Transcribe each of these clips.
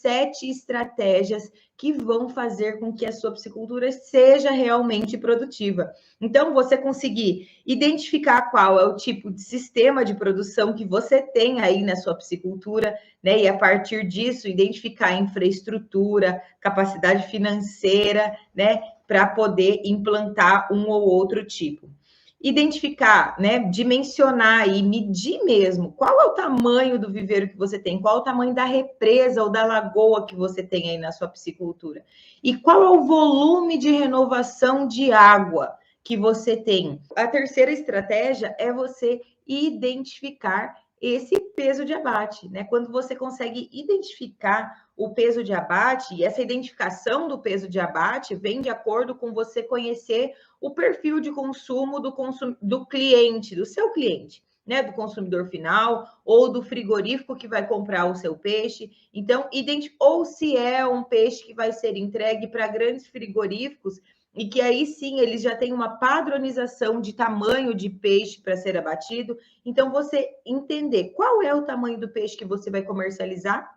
7 estratégias que vão fazer com que a sua piscicultura seja realmente produtiva. Então, você conseguir identificar qual é o tipo de sistema de produção que você tem aí na sua piscicultura, né? E a partir disso, identificar a infraestrutura, capacidade financeira, né? Para poder implantar um ou outro tipo. Identificar, né, dimensionar e medir mesmo qual é o tamanho do viveiro que você tem, qual é o tamanho da represa ou da lagoa que você tem aí na sua piscicultura e qual é o volume de renovação de água que você tem. A terceira estratégia é você identificar esse peso de abate, né? Quando você consegue identificar o peso de abate, e essa identificação do peso de abate vem de acordo com você conhecer o perfil de consumo do cliente, do seu cliente, né? Do consumidor final ou do frigorífico que vai comprar o seu peixe. Então, ou se é um peixe que vai ser entregue para grandes frigoríficos e que aí sim eles já têm uma padronização de tamanho de peixe para ser abatido. Então, você entender qual é o tamanho do peixe que você vai comercializar,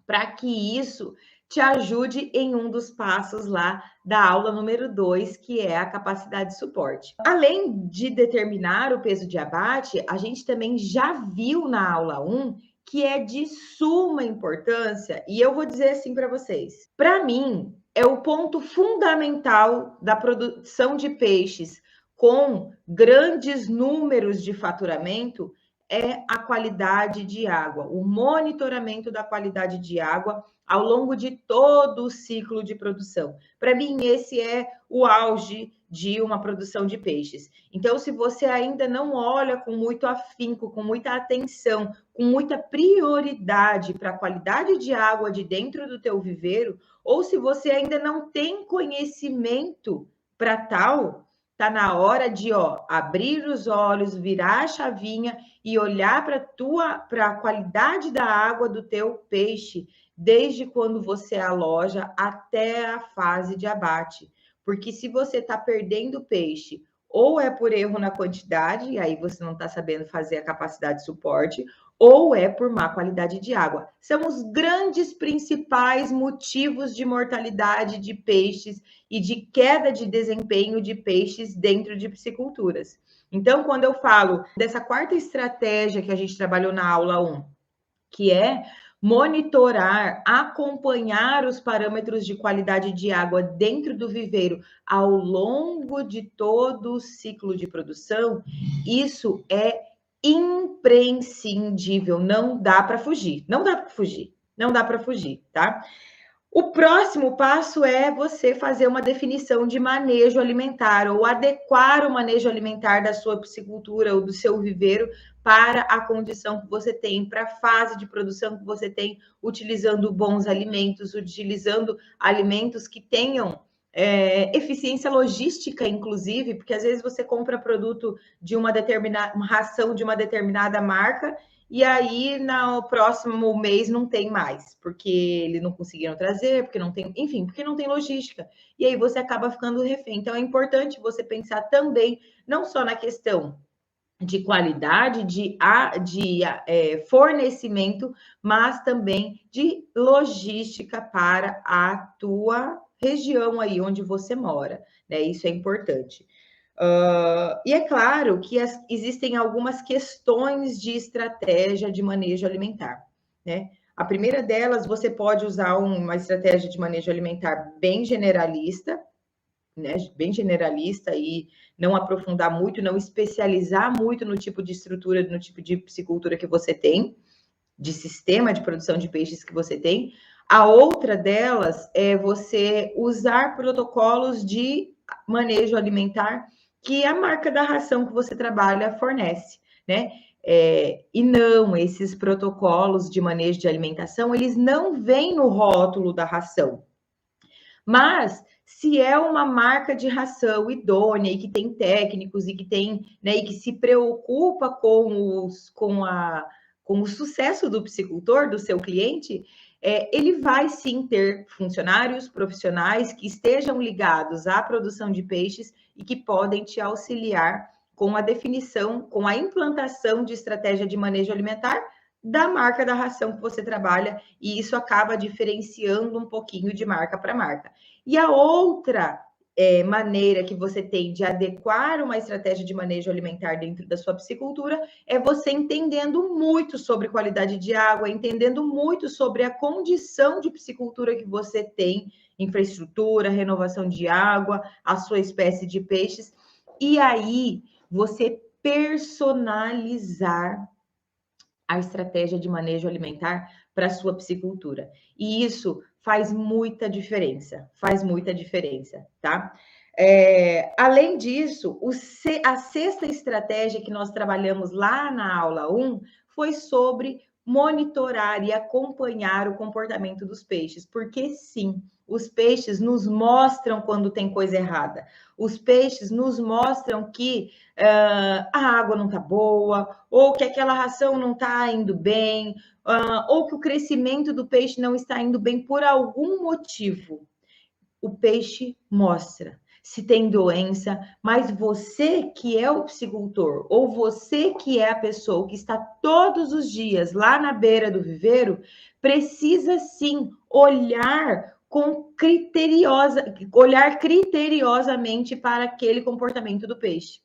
para que isso te ajude em um dos passos lá da aula número 2, que é a capacidade de suporte. Além de determinar o peso de abate, a gente também já viu na aula 1 que é de suma importância, e eu vou dizer assim para vocês. Para mim, é o ponto fundamental da produção de peixes com grandes números de faturamento é a qualidade de água, o monitoramento da qualidade de água ao longo de todo o ciclo de produção. Para mim, esse é o auge de uma produção de peixes. Então, se você ainda não olha com muito afinco, com muita atenção, com muita prioridade para a qualidade de água de dentro do teu viveiro, ou se você ainda não tem conhecimento para tal, tá na hora de abrir os olhos, virar a chavinha e olhar para a qualidade da água do teu peixe, desde quando você aloja até a fase de abate. Porque se você está perdendo peixe, ou é por erro na quantidade, e aí você não está sabendo fazer a capacidade de suporte, ou é por má qualidade de água. São os grandes principais motivos de mortalidade de peixes e de queda de desempenho de peixes dentro de pisciculturas. Então, quando eu falo dessa quarta estratégia que a gente trabalhou na aula 1, que é monitorar, acompanhar os parâmetros de qualidade de água dentro do viveiro ao longo de todo o ciclo de produção, isso é imprescindível, não dá para fugir, não dá para fugir, não dá para fugir, tá? O próximo passo é você fazer uma definição de manejo alimentar ou adequar o manejo alimentar da sua piscicultura ou do seu viveiro para a condição que você tem, para a fase de produção que você tem, utilizando bons alimentos, utilizando alimentos que tenham eficiência logística, inclusive, porque às vezes você compra produto de uma ração de uma determinada marca e aí no próximo mês não tem mais, porque eles não conseguiram trazer, porque não tem, enfim, porque não tem logística. E aí você acaba ficando refém. Então é importante você pensar também, não só na questão de qualidade, de fornecimento, mas também de logística para a tua região aí onde você mora, né? Isso é importante. E é claro que existem algumas questões de estratégia de manejo alimentar, né? A primeira delas, você pode usar uma estratégia de manejo alimentar bem generalista, né? Bem generalista e não aprofundar muito, não especializar muito no tipo de estrutura, no tipo de piscicultura que você tem, de sistema de produção de peixes que você tem. A outra delas é você usar protocolos de manejo alimentar que a marca da ração que você trabalha fornece, né? E não, esses protocolos de manejo de alimentação, eles não vêm no rótulo da ração. Mas se é uma marca de ração idônea e que tem técnicos e que tem, né, e que se preocupa com o sucesso do piscicultor, do seu cliente, ele vai sim ter funcionários profissionais que estejam ligados à produção de peixes e que podem te auxiliar com a definição, com a implantação de estratégia de manejo alimentar da marca da ração que você trabalha, e isso acaba diferenciando um pouquinho de marca para marca. E a outra maneira que você tem de adequar uma estratégia de manejo alimentar dentro da sua piscicultura é você entendendo muito sobre qualidade de água, entendendo muito sobre a condição de piscicultura que você tem, infraestrutura, renovação de água, a sua espécie de peixes, e aí você personalizar a estratégia de manejo alimentar para a sua piscicultura. E isso faz muita diferença, tá? Além disso, a sexta estratégia que nós trabalhamos lá na aula 1 foi sobre monitorar e acompanhar o comportamento dos peixes, porque sim, os peixes nos mostram quando tem coisa errada. Os peixes nos mostram que a água não está boa, ou que aquela ração não está indo bem, ou que o crescimento do peixe não está indo bem por algum motivo. O peixe mostra se tem doença, mas você que é o piscicultor, ou você que é a pessoa que está todos os dias lá na beira do viveiro, precisa sim olhar criteriosamente para aquele comportamento do peixe.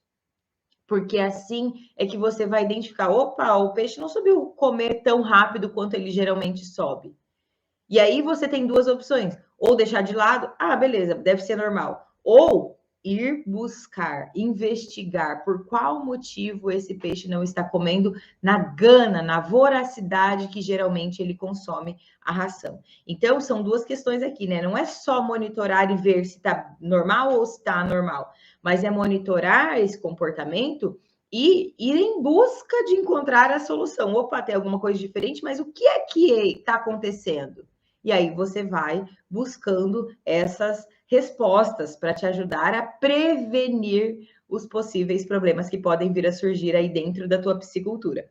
Porque assim é que você vai identificar, opa, o peixe não subiu comer tão rápido quanto ele geralmente sobe. E aí você tem duas opções, ou deixar de lado, beleza, deve ser normal, ou ir buscar, investigar por qual motivo esse peixe não está comendo na gana, na voracidade que geralmente ele consome a ração. Então, são duas questões aqui, né? Não é só monitorar e ver se está normal ou se está anormal, mas é monitorar esse comportamento e ir em busca de encontrar a solução. Opa, tem alguma coisa diferente, mas o que é que está acontecendo? E aí você vai buscando essas respostas para te ajudar a prevenir os possíveis problemas que podem vir a surgir aí dentro da tua piscicultura.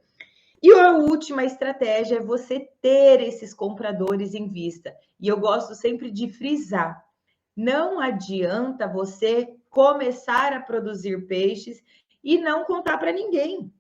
E a última estratégia é você ter esses compradores em vista. E eu gosto sempre de frisar: não adianta você começar a produzir peixes e não contar para ninguém.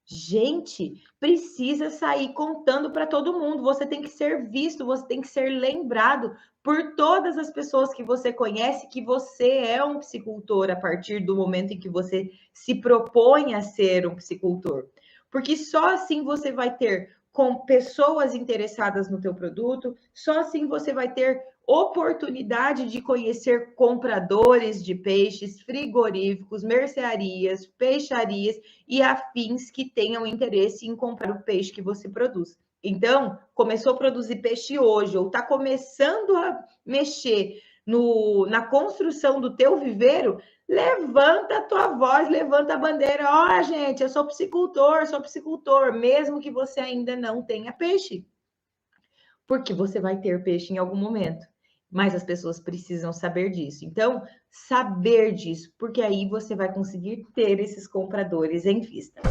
Gente, precisa sair contando para todo mundo. Você tem que ser visto, você tem que ser lembrado por todas as pessoas que você conhece que você é um piscicultor a partir do momento em que você se propõe a ser um piscicultor. Porque só assim você vai ter com pessoas interessadas no teu produto, só assim você vai ter oportunidade de conhecer compradores de peixes, frigoríficos, mercearias, peixarias e afins que tenham interesse em comprar o peixe que você produz. Então, começou a produzir peixe hoje, ou está começando a mexer na construção do teu viveiro, levanta a tua voz, levanta a bandeira. Ó, gente, eu sou piscicultor, mesmo que você ainda não tenha peixe. Porque você vai ter peixe em algum momento. Mas as pessoas precisam saber disso. Então, saber disso, porque aí você vai conseguir ter esses compradores em vista.